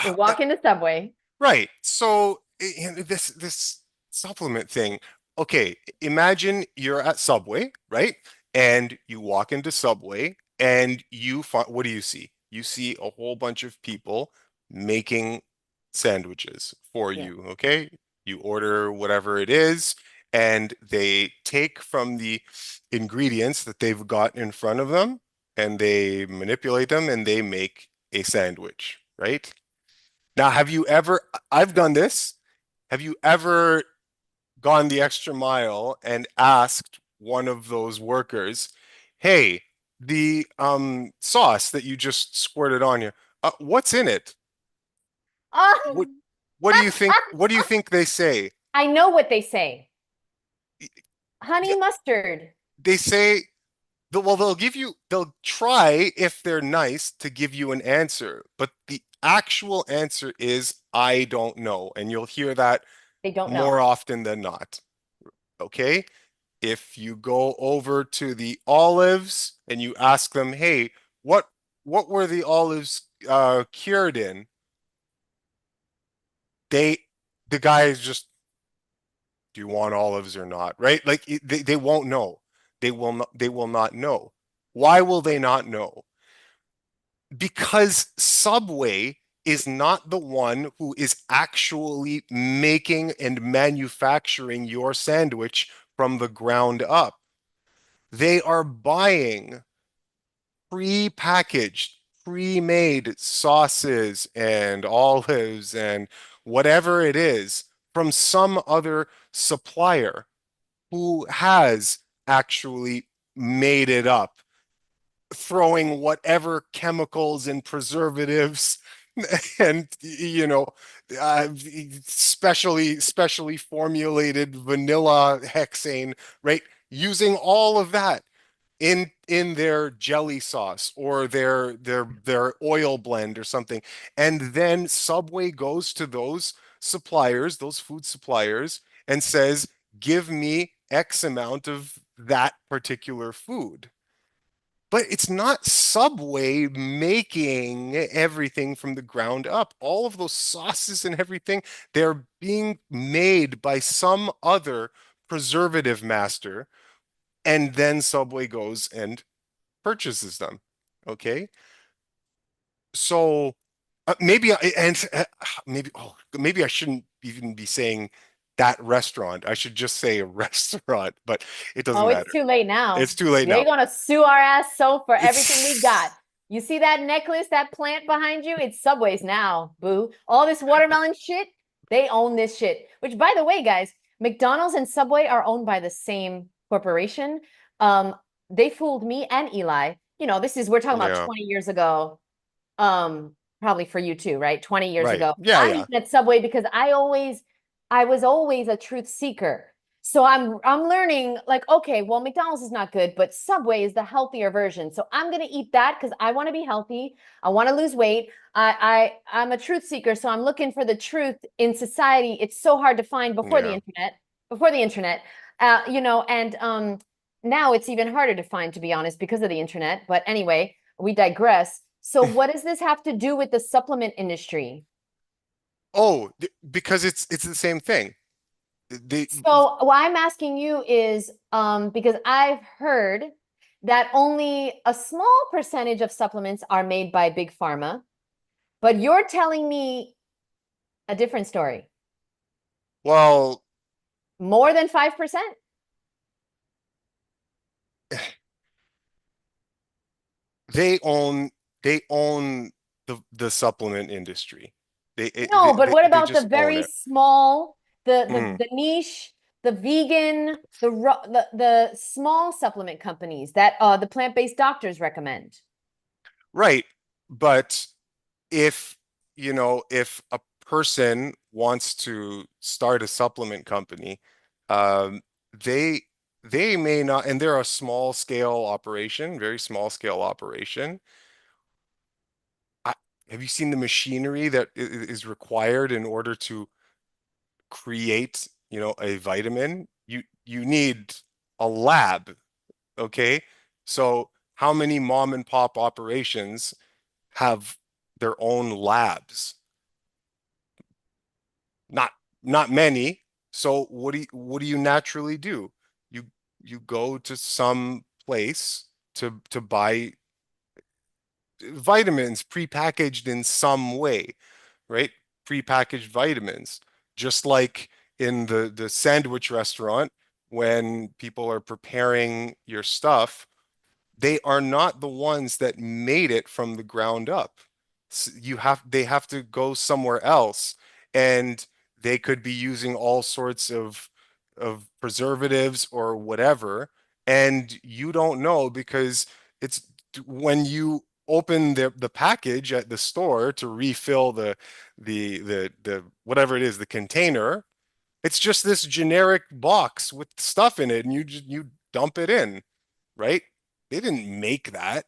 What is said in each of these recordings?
They walk into Subway. Right. So this supplement thing. Okay, imagine you're at Subway, right? And you walk into Subway and you find, what do you see? You see a whole bunch of people making sandwiches for Yeah. you, okay? You order whatever it is, and they take from the ingredients that they've got in front of them and they manipulate them and they make a sandwich, right? Now, I've done this. Have you ever gone the extra mile and asked one of those workers, hey, the sauce that you just squirted on you, what's in it? What Oh, what do you think they say? I know what they say. Yeah, Honey mustard. they say, well, they'll try if they're nice to give you an answer, but the actual answer is, I don't know. And you'll hear that They don't know. more often than not. Okay. If you go over to the olives and you ask them, hey, what what were the olives cured in? They the guy is just, do you want olives or not? Right? Like they won't know. They will not know. Why will they not know? Because Subway is not the one who is actually making and manufacturing your sandwich from the ground up. They are buying pre-packaged, pre-made sauces and olives and whatever it is from some other supplier who has actually made it up, throwing whatever chemicals and preservatives and specially formulated vanilla hexane, right? Using all of that in their jelly sauce or their oil blend or something. And then Subway goes to those suppliers, those food suppliers, and says, give me X amount of that particular food. But it's not Subway making everything from the ground up. All of those sauces and everything, they're being made by some other preservative master, and then Subway goes and purchases them. Okay. So maybe maybe I shouldn't even be saying that restaurant. I should just say a restaurant, but it doesn't Oh, it's matter. too late now. It's too late They're now. gonna sue our ass so for everything we got. It's You see that necklace, that plant behind you? It's Subway's now, boo. All this watermelon shit, they own this shit. Which, by the way, guys, McDonald's and Subway are owned by the same corporation. Um, they fooled me and Eli. We're talking about yeah, 20 years ago. Probably for you too, right? 20 years right. ago. Yeah, I'm yeah. eating at Subway because I was always a truth seeker. So I'm learning like, okay, well, McDonald's is not good, but Subway is the healthier version. So I'm gonna eat that because I want to be healthy. I want to lose weight. I'm a truth seeker, so I'm looking for the truth in society. It's so hard to find before the Yeah. internet, and now it's even harder to find, to be honest, because of the internet. But anyway, we digress. So what does this have to do with the supplement industry? Oh, because it's the same thing. The So why I'm asking you is because I've heard that only a small percentage of supplements are made by big pharma, but you're telling me a different story. well, More than 5%? they own they own the supplement industry. No, but what They about the just own very it. small, Mhm. the niche, the vegan, the small supplement companies that the plant-based doctors recommend? Right. But if if a person wants to start a supplement company, um, they they may not, and they're a small scale operation, very small scale operation. I, have you seen the machinery that is required in order to create, a vitamin? You need a lab, okay? So how many mom and pop operations have their own labs? Not not many. So what do you naturally do? You you go to some place to buy vitamins prepackaged in some way, right? Prepackaged vitamins. Just like in the sandwich restaurant, when people are preparing your stuff, they are not the ones that made it from the ground up. They have to go somewhere else, and they could be using all sorts of preservatives or whatever, and you don't know because it's when you open the package at the store to refill the whatever it is, the container, it's just this generic box with stuff in it, and you dump it in, right? They didn't make that.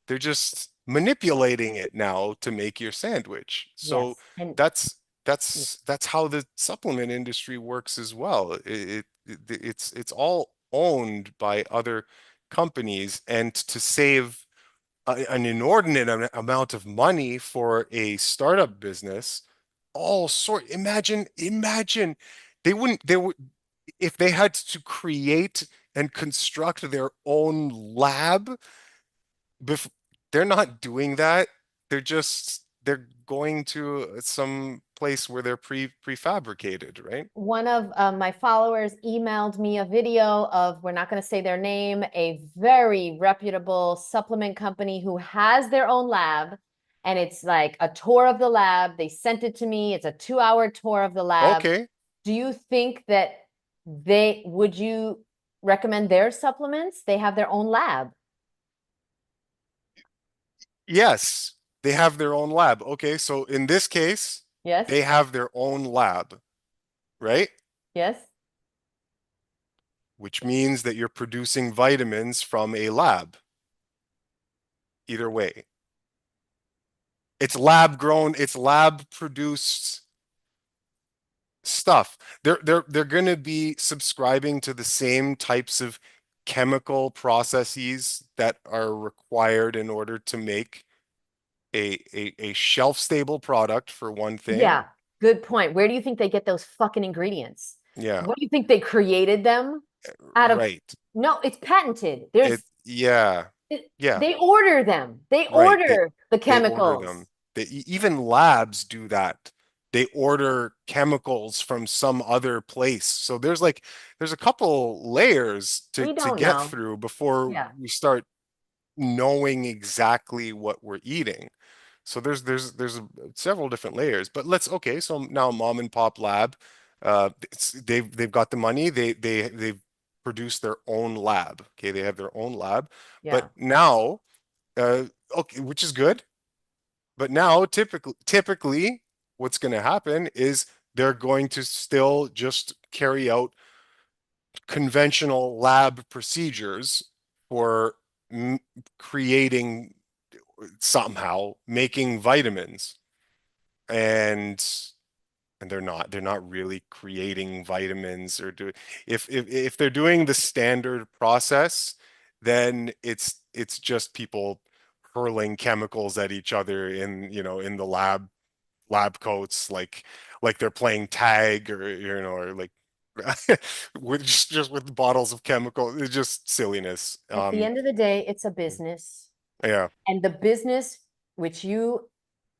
They're just manipulating it now to make your sandwich. So Yes. And that's yeah, that's how the supplement industry works as well. It's all owned by other companies, and to save an inordinate amount of money for a startup business, imagine they would if they had to create and construct their own lab. bef- they're not doing that. They're going to some place where they're prefabricated, right? one of my followers emailed me a video of, we're not going to say their name, a very reputable supplement company who has their own lab. And it's like a tour of the lab. They sent it to me. It's a 2-hour tour of the lab. Okay. Do you think that would you recommend their supplements? They have their own lab. Yes, they have their own lab. Okay, so in this case, Yes. they have their own lab, right? Yes. Which means that you're producing vitamins from a lab. Either way, it's lab grown, it's lab produced stuff. They're going to be subscribing to the same types of chemical processes that are required in order to make a shelf stable product, for one thing. Yeah. Good point. Where do you think they get those fucking ingredients? Yeah, What do you think they created them out of? right. No, it's patented. Yeah, yeah, They order them. They right. order the They order them. chemicals. Even labs do that. They order chemicals from some other place. So there's a couple layers We to don't get know. through before Yeah. we start knowing exactly what we're eating. So there's several different layers. But okay, so now mom and pop lab, they've got the money. They've produced their own lab. Okay, they have their own lab. But Yeah. now, uh, okay, which is good. But now, typically, what's going to happen is they're going to still just carry out conventional lab procedures for creating, somehow making vitamins, and they're not really creating vitamins or do if they're doing the standard process, then it's just people hurling chemicals at each other in the lab coats, like they're playing tag, or or like with just with bottles of chemical. It's just silliness. At the end of the day, it's a business. Yeah. And the business, which you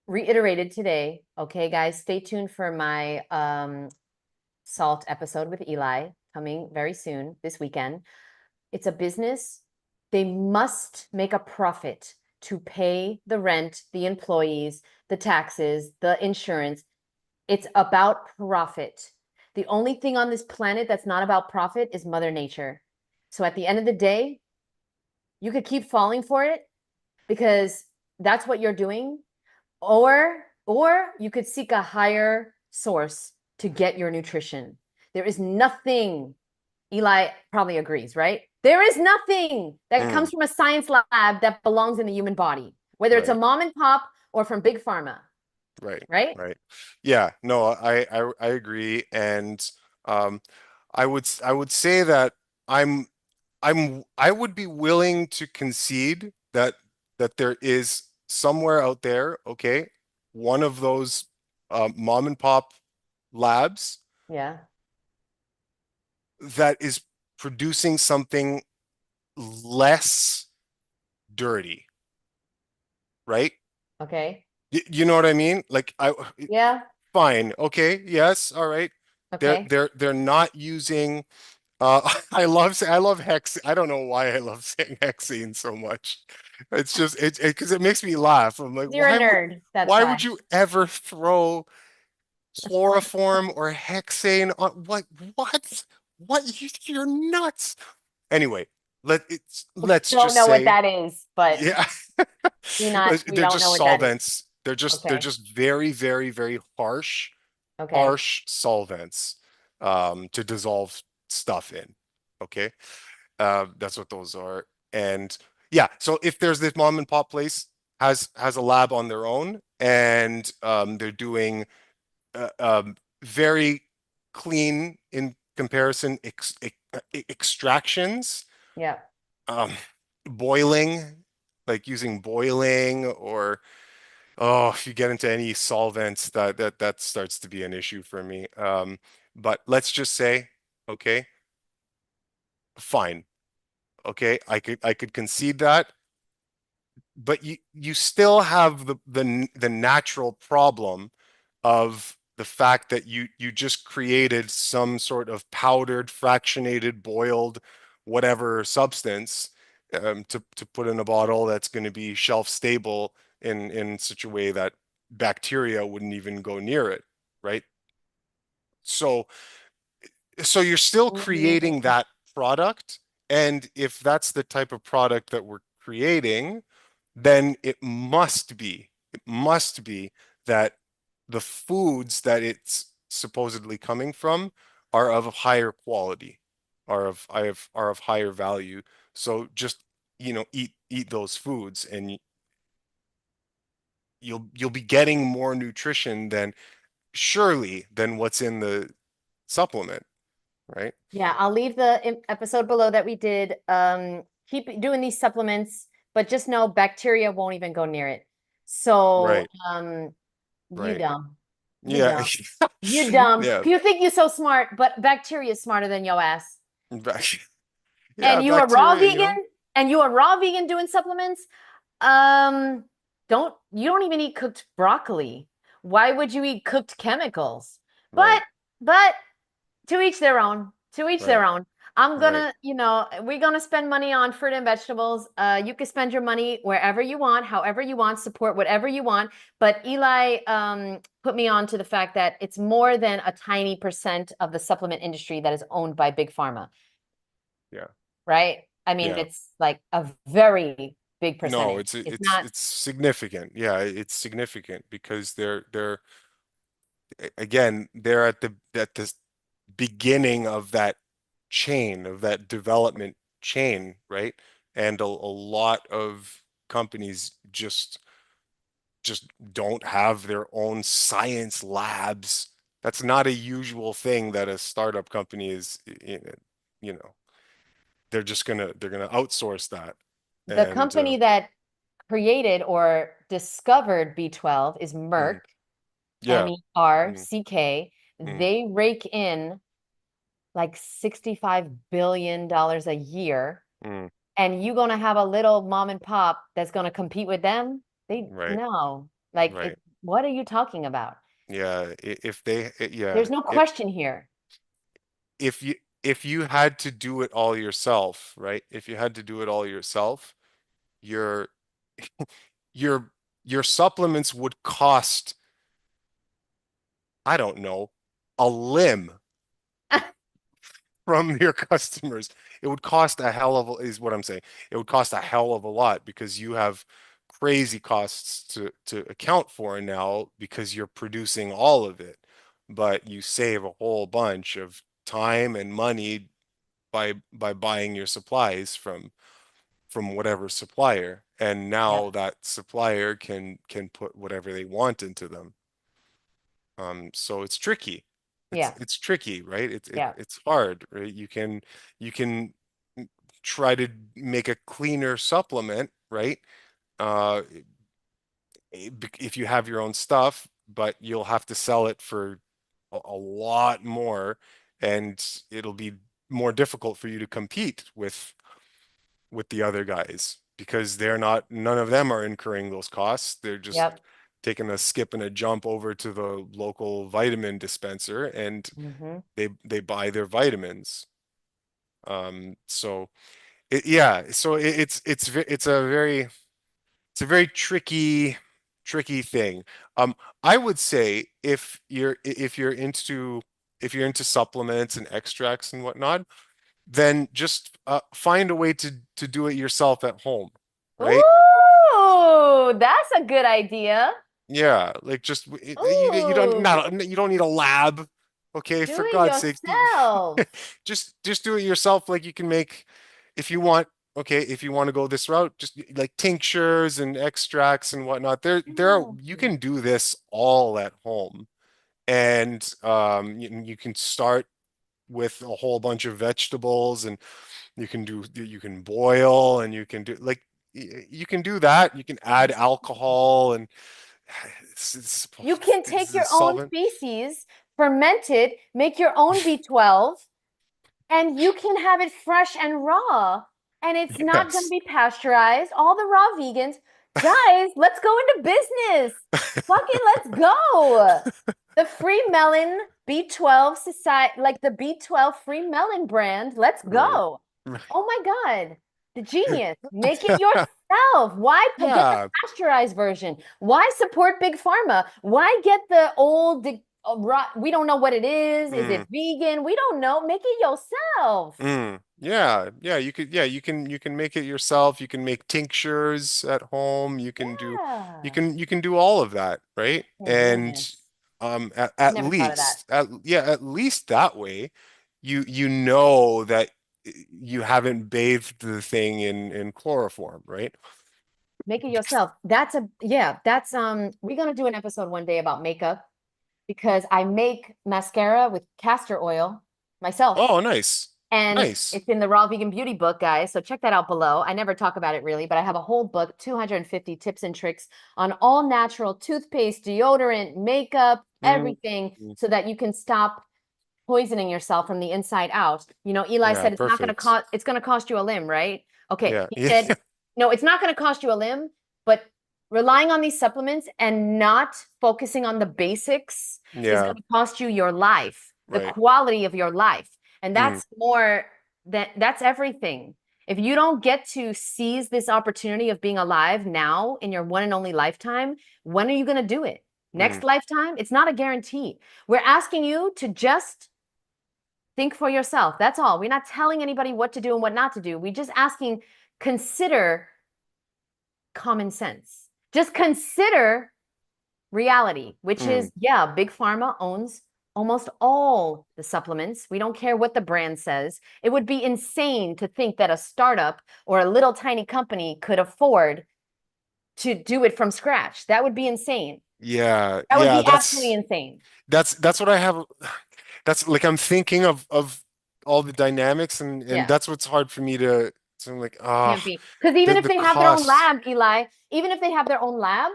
reiterated today, okay, guys, stay tuned for my salt episode with Eli coming very soon this weekend. It's a business. They must make a profit to pay the rent, the employees, the taxes, the insurance. It's about profit. The only thing on this planet that's not about profit is Mother Nature. So at the end of the day, you could keep falling for it because that's what you're doing, or you could seek a higher source to get your nutrition. There is nothing, Eli probably agrees, right? There is nothing that Mm, comes from a science lab that belongs in the human body, whether it's a right. mom and pop or from big pharma, Right, right? right. Yeah, no, I agree, and um, I would say that I'm I would be willing to concede that there is somewhere out there, okay, one of those mom and pop labs Yeah. that is producing something less dirty, right? Okay. You know what I mean? Like Yeah. fine, okay, yes, all right. Okay. They're not using I love hex. I don't know why I love saying hexane so much. It's just it because it makes me laugh. I'm like, You're a nerd. That's why would why. you ever throw chloroform or hexane on what you're nuts. Anyway, let's Don't just know what say that is, but yeah. we They're don't know just what that is. solvents. They're Okay. just very, very, very Okay. harsh solvents to dissolve stuff in. Okay. That's what those are. And yeah, so if there's this mom and pop place has a lab on their own and they're doing very clean in comparison extractions, Yeah. um, boiling, like using boiling or oh, if you get into any solvents, that starts to be an issue for me. But let's just say, okay, fine. Okay, I could concede that, but you still have the natural problem of the fact that you just created some sort of powdered, fractionated, boiled, whatever substance to put in a bottle that's going to be shelf stable in such a way that bacteria wouldn't even go near it, right? So so you're still creating Mm, that product, and if that's the type of product that we're creating, then it must be that the foods that it's supposedly coming from are of higher quality, are of higher value. So just, eat those foods and you'll be getting more nutrition than surely than what's in the supplement, right? Yeah, I'll leave the episode below that we did. Keep doing these supplements, but just know bacteria won't even go near it. So, Right, you right. dumb. You Yeah. dumb. You dumb. Yeah. You think you're so smart, but bacteria is smarter than your ass. Bac- Yeah, And you are raw bacteria, vegan, and you are raw vegan doing supplements. Um, you don't even eat cooked broccoli. Why would you eat cooked chemicals? right, But to each their own. To each their right, own. I'm right. gonna, we're gonna spend money on fruit and vegetables. You can spend your money wherever you want, however you want, support whatever you want. But Eli put me on to the fact that it's more than a tiny percent of the supplement industry that is owned by big pharma, Yeah. right? I mean, Yeah. it's like a very big No, percentage. It's it's not, it's significant. Yeah, it's significant because they're again, they're at the beginning of that chain, of that development chain, right? And a lot of companies just don't have their own science labs. That's not a usual thing that a startup company is, you know, they're gonna outsource that. the And company that created or discovered B12 is Merck, mm, yeah, mm, MERCK. mm, They rake in like $65 billion a year. mm, And you gonna have a little mom and pop that's gonna compete with them? They right, no. Like right. what are you talking about? Yeah, if they, yeah, There's no question here. if you if you had to do it all yourself, right? If you had to do it all yourself, your your your supplements would cost, I don't know, a limb from your customers. It would cost a hell of is what I'm saying. It would cost a hell of a lot because you have crazy costs to account for now because you're producing all of it, but you save a whole bunch of time and money by buying your supplies from whatever supplier. And Yeah. now that supplier can put whatever they want into them. So it's tricky. Yeah. It's tricky, right? Yeah. It's hard, right? You can try to make a cleaner supplement, right? Uh, if you have your own stuff, but you'll have to sell it for a lot more, and it'll be more difficult for you to compete with the other guys because they're not, none of them are incurring those costs. They're just Yep. taking a skip and a jump over to the local vitamin dispenser and Hmm. they buy their vitamins. So yeah, so it's a very tricky thing. I would say if you're into supplements and extracts and whatnot, then just find a way to do it yourself at home, right? Ooh, that's a good idea. Yeah, like just Ooh, you don't need a lab, okay? do For it God's sake, yourself. just do it yourself. Like you can make if you want. Okay, if you want to go this route, just like tinctures and extracts and whatnot. There are Yeah. you can do this all at home, and you can start with a whole bunch of vegetables, and you can boil, and you can do like you can do that. You can add alcohol and You can take it's your own solvent. feces, ferment it, make your own B12, and you can have it fresh and raw. And it's not going to Yes. be pasteurized. All the raw vegans, guys, let's go into business. Fucking let's go. The Free Melon B12 Society, like the B12 Free Melon brand, let's Right. go. Oh my God. The genius. Make it yourself. Why get the Yeah. pasteurized version? Why support Big Pharma? Why get the old, we don't know what it is. Is Mm, it vegan? We don't know. Make it yourself. yeah. Yeah. You can make it yourself. You can make tinctures at home. Yeah. You can do all of that, right? Oh, And goodness. I at never thought of that. least at least that way you know that you haven't bathed the thing in chloroform, right? Make it yourself. Yeah, we're gonna do an episode one day about makeup because I make mascara with castor oil myself. Oh, nice. And Nice. it's in the Raw Vegan Beauty book, guys. So check that out below. I never talk about it really, but I have a whole book, 250 tips and tricks on all natural toothpaste, deodorant, makeup, Mm, everything, so that you can stop poisoning yourself from the inside out. You know, Eli yeah, said perfect. it's gonna cost you a limb, right? Okay. Yeah. He Yeah. said, no, it's not gonna cost you a limb, but relying on these supplements and not focusing on the basics is Yeah, gonna cost you your life, the right. quality of your life. And Mm, that's everything. If you don't get to seize this opportunity of being alive now in your one and only lifetime, when are you gonna do it? mm, Next lifetime? It's not a guarantee. We're asking you to just think for yourself. That's all. We're not telling anybody what to do and what not to do. We're just asking, consider common sense. Just consider reality, which mm. is, yeah, Big Pharma owns almost all the supplements. We don't care what the brand says. It would be insane to think that a startup or a little tiny company could afford to do it from scratch. That would be insane. Yeah, That would yeah, be absolutely insane. that's what I have. That's like I'm thinking of all the dynamics, and Yeah. that's what's hard for me to. So I'm like, Can't ah, be. Because even if the they have their own costs. lab, Eli, even if they have their own lab,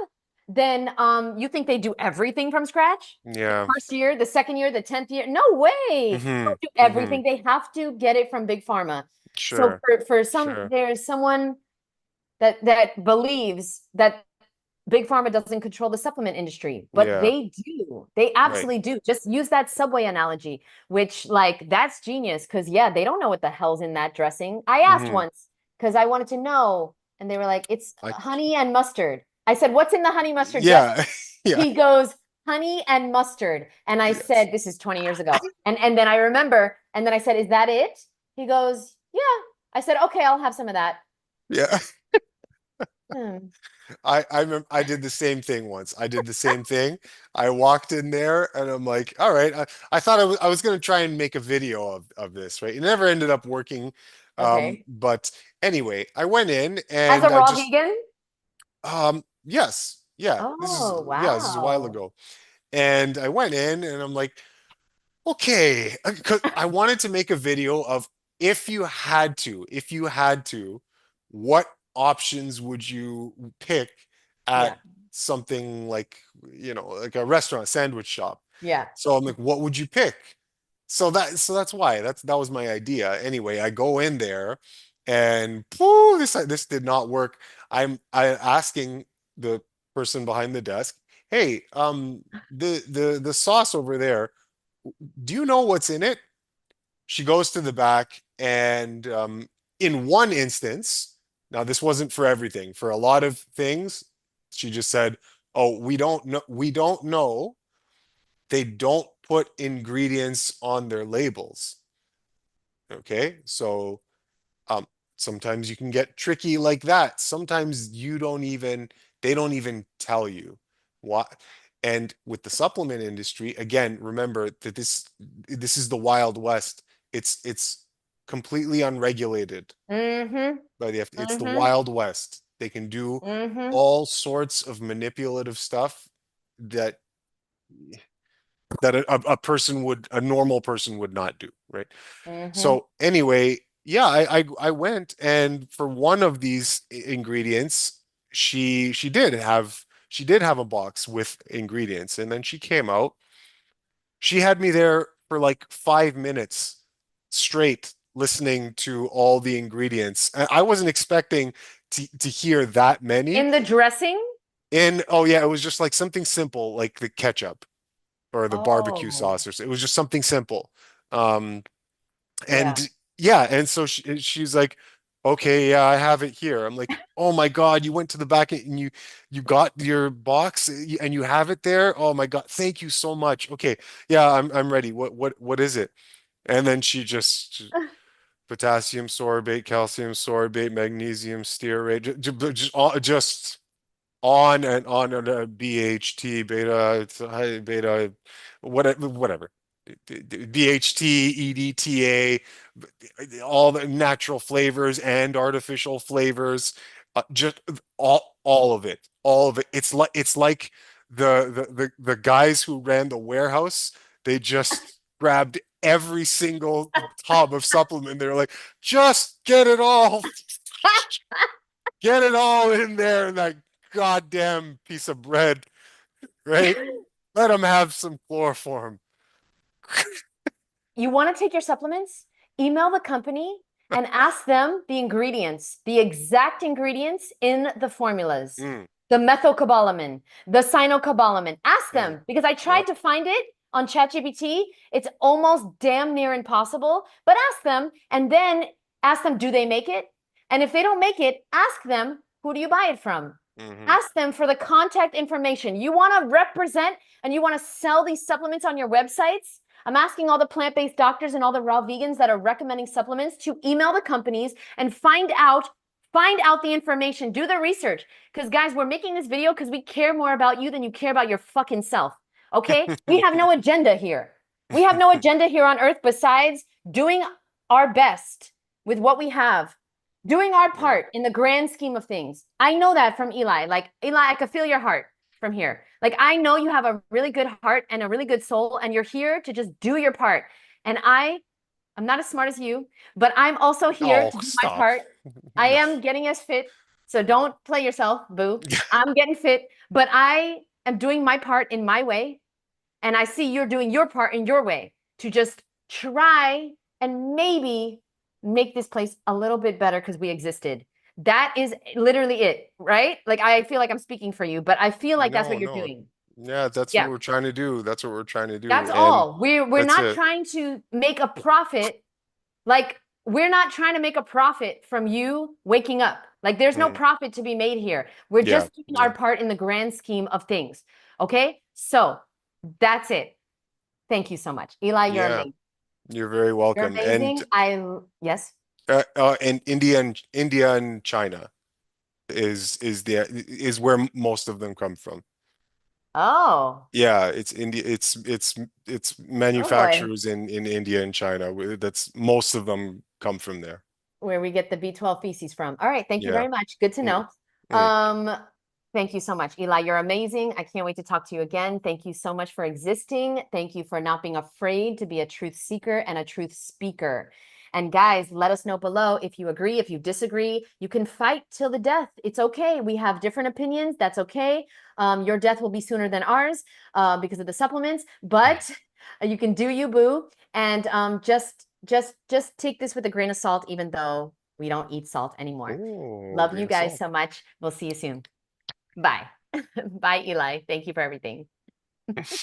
then you think they do everything from scratch? The Yeah. first year, the second year, the 10th year? No way. They Mm-hmm. don't do Mm-hmm. everything. They have to get it from Big Pharma. So Sure. for some, Sure. there's someone that believes that Big Pharma doesn't control the supplement industry, but Yeah. they do. They Right. absolutely do. Just use that Subway analogy, which like that's genius because yeah, they don't know what the hell's in that dressing. I asked Mm-hmm. once because I wanted to know, and they were like, "It's I. honey and mustard." I said, "What's in the honey mustard dressing?" Yeah. Yeah. He goes, "Honey and mustard." And I Yes. said, "This is 20 years ago." And then I remember, and then I said, "Is that it?" He goes, "Yeah." I said, "Okay, I'll have some of that." Yeah. Hmm. I remember I did the same thing once. I did the same thing. I walked in there and I'm like, all right. I thought I was going to try and make a video of this, right? It never ended up working. Okay. But anyway, I went in As a and I raw just, vegan? yes, yeah, Oh, this is a while wow. ago. And I went in and I'm like, okay, 'cause I wanted to make a video of if you had to, what options would you pick at Yeah. something like, like a restaurant, sandwich shop? Yeah. So I'm like, what would you pick? So that's why that was my idea. Anyway, I go in there and this did not work. I asking the person behind the desk, hey, the sauce over there, do you know what's in it? She goes to the back and in one instance, now this wasn't for everything, for a lot of things, she just said, "Oh, we don't know. They don't put ingredients on their labels." Okay, so um, sometimes you can get tricky like that. Sometimes they don't even tell you what. And with the supplement industry, again, remember that this is the Wild West. It's completely unregulated Mm-hmm. by the FDA. It's the Mm-hmm. Wild West. They can do Mm-hmm. all sorts of manipulative stuff that a normal person would not do, right? Mm-hmm. So anyway, yeah, I went, and for one of these ingredients, she did have a box with ingredients, and then she came out. She had me there for like 5 minutes straight listening to all the ingredients. I wasn't expecting to hear that many. In the dressing? And oh yeah, it was just like something simple like the ketchup or the barbecue Oh, sauce or so. It was just something simple. Um, yeah. and yeah, and so she's like, okay, yeah, I have it here. I'm like, oh my God, you went to the back and you got your box and you have it there. Oh my God, thank you so much. Okay, yeah, I'm ready. What is it? And then potassium sorbate, calcium sorbate, magnesium stearate, just on and on and BHT, beta, whatever. BHT, EDTA, all the natural flavors and artificial flavors, just all of it, all of it. It's like the guys who ran the warehouse. They just grabbed every single tub of supplement. They're like, just get it all in there in that goddamn piece of bread, right? Let them have some chloroform. You want to take your supplements? Email the company and ask them the ingredients, the exact ingredients in the formulas. Mm, The methylcobalamin, the cyanocobalamin. Ask mm, them because I yep. tried to find it on ChatGPT. It's almost damn near impossible, but ask them and then ask them, do they make it? And if they don't make it, ask them, who do you buy it from? Hmm. Ask them for the contact information. You want to represent and you want to sell these supplements on your websites? I'm asking all the plant-based doctors and all the raw vegans that are recommending supplements to email the companies and find out the information, do the research. Because guys, we're making this video because we care more about you than you care about your fucking self. Okay? We have no agenda here. We have no agenda here on earth besides doing our best with what we have, doing our Yeah. part in the grand scheme of things. I know that from Eli. Like, Eli, I could feel your heart from here. Like, I know you have a really good heart and a really good soul, and you're here to just do your part. And I'm not as smart as you, but I'm also here Oh, to do my stop. part. I No. am getting us fit. So don't play yourself, boo. I'm getting fit, but I am doing my part in my way. And I see you're doing your part in your way to just try and maybe make this place a little bit better because we existed. That is literally it, right? Like, I feel like I'm speaking for you, but I feel like that's what No, you're no. doing. Yeah, that's what Yeah. we're trying to do. That's what we're trying to do. That's And all. We're that's not it. trying to make a profit. Like, we're not trying to make a profit from you waking up. Like, there's no Mm, profit to be made here. We're yeah, just doing yeah. our part in the grand scheme of things. Okay? So that's it. Thank you so much. Eli, you're Yeah, amazing. you're very You're welcome. amazing. Yes. And India and China is where most of them come from. Oh, Yeah, it's India. It's oh boy. manufacturers in India and China. That's most of them come from there. Where we get the B12 feces from. All right. Thank you Yeah. very much. Good to Mm, know. mm. Um, thank you so much, Eli. You're amazing. I can't wait to talk to you again. Thank you so much for existing. Thank you for not being afraid to be a truth seeker and a truth speaker. And guys, let us know below if you agree, if you disagree. You can fight till the death. It's okay. We have different opinions. That's okay. Your death will be sooner than ours because of the supplements, but you can do you, boo. And just take this with a grain of salt, even though we don't eat salt anymore. Ooh, Love grain you of guys salt. so much. We'll see you soon. Bye. Bye, Eli. Thank you for everything.